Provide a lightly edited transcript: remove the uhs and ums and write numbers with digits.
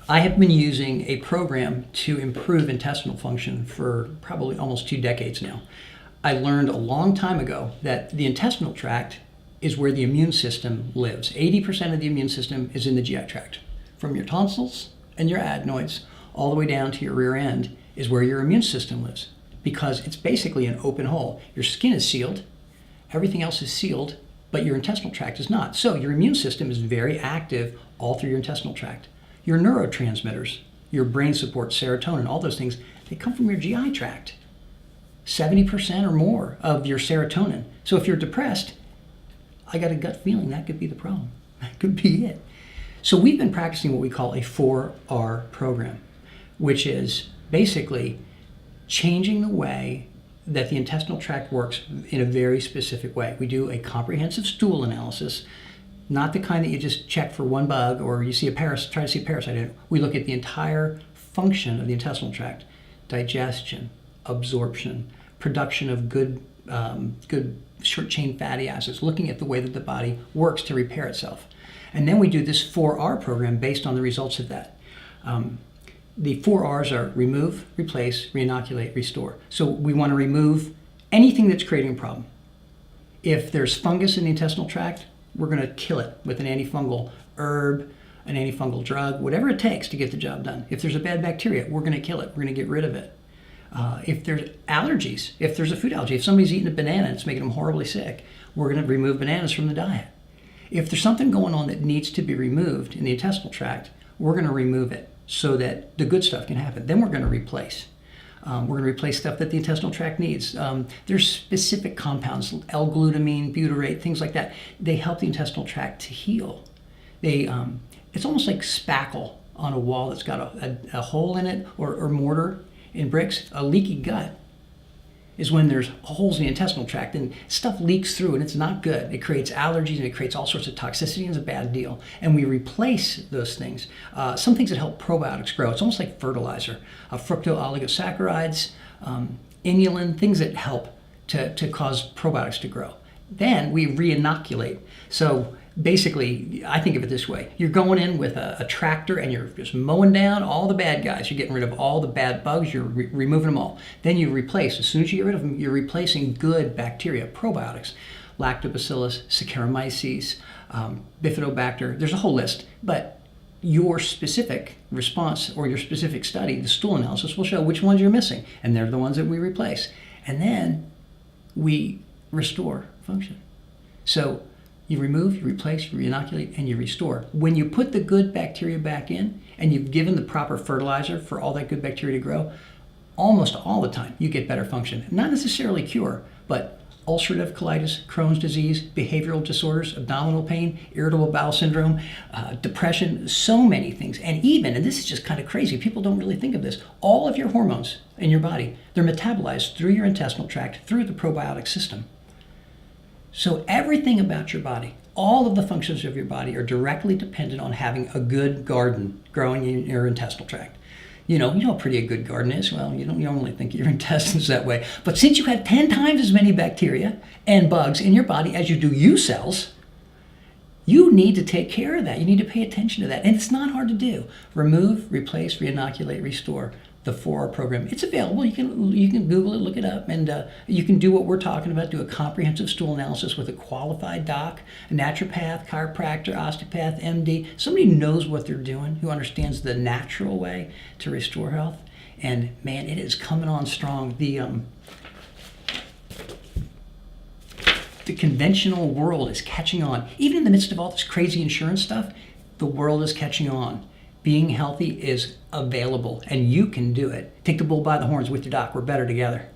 I have been using a program to improve intestinal function for probably almost 2 decades now. I learned a long time ago that the intestinal tract is where the immune system lives. 80% of the immune system is in the GI tract. From your tonsils and your adenoids all the way down to your rear end is where your immune system lives, because it's basically an open hole. Your skin is sealed, everything else is sealed, but your intestinal tract is not. So your immune system is very active all through your intestinal tract. Your neurotransmitters, your brain support, serotonin, all those things, they come from your GI tract. 70% or more of your serotonin. So if you're depressed, I got a gut feeling that could be the problem. That could be it. So we've been practicing what we call a 4R program, which is basically changing the way that the intestinal tract works in a very specific way. We do a comprehensive stool analysis, not the kind that you just check for one bug or you see a try to see a parasite in it. We look at the entire function of the intestinal tract: digestion, absorption, production of good short-chain fatty acids, looking at the way that the body works to repair itself. And then we do this 4R program based on the results of that. The 4 R's are remove, replace, reinoculate, restore. So we want to remove anything that's creating a problem. If there's fungus in the intestinal tract, we're going to kill it with an antifungal herb, an antifungal drug, whatever it takes to get the job done. If there's a bad bacteria, we're going to kill it. We're going to get rid of it. If there's allergies, if there's a food allergy, if somebody's eating a banana and it's making them horribly sick, we're going to remove bananas from the diet. If there's something going on that needs to be removed in the intestinal tract, we're going to remove it so that the good stuff can happen. Then we're going to replace. We're going to replace stuff that the intestinal tract needs. There's specific compounds, L-glutamine, butyrate, things like that. They help the intestinal tract to heal. It's almost like spackle on a wall that's got a hole in it, or mortar in bricks. A leaky gut is when there's holes in the intestinal tract and stuff leaks through and it's not good. It creates allergies and it creates all sorts of toxicity and it's a bad deal. And we replace those things. Some things that help probiotics grow. It's almost like fertilizer. Fructooligosaccharides, inulin, things that help to cause probiotics to grow. Then we reinoculate. So basically, I think of it this way. You're going in with a tractor and you're just mowing down all the bad guys. You're getting rid of all the bad bugs. You're removing them all. Then you replace. As soon as you get rid of them, you're replacing good bacteria, probiotics, lactobacillus, Saccharomyces, bifidobacter. There's a whole list. But your specific response or your specific study, the stool analysis, will show which ones you're missing. And they're the ones that we replace. And then we restore function. So you remove, you replace, you reinoculate, and you restore. When you put the good bacteria back in and you've given the proper fertilizer for all that good bacteria to grow, almost all the time you get better function. Not necessarily cure, but ulcerative colitis, Crohn's disease, behavioral disorders, abdominal pain, irritable bowel syndrome, depression, so many things. And even, and this is just kind of crazy, people don't really think of this, all of your hormones in your body, they're metabolized through your intestinal tract, through the probiotic system. So everything about your body, all of the functions of your body are directly dependent on having a good garden growing in your intestinal tract. You know how pretty a good garden is. Well, you don't normally think of your intestines that way. But since you have 10 times as many bacteria and bugs in your body as you do you cells, you need to take care of that. You need to pay attention to that. And it's not hard to do. Remove, replace, reinoculate, restore. The 4R program. It's available. You can Google it, look it up, and you can do what we're talking about, do a comprehensive stool analysis with a qualified doc, a naturopath, chiropractor, osteopath, MD, somebody who knows what they're doing, who understands the natural way to restore health. And man, it is coming on strong. The conventional world is catching on. Even in the midst of all this crazy insurance stuff, the world is catching on. Being healthy is available, and you can do it. Take the bull by the horns with your doc. We're better together.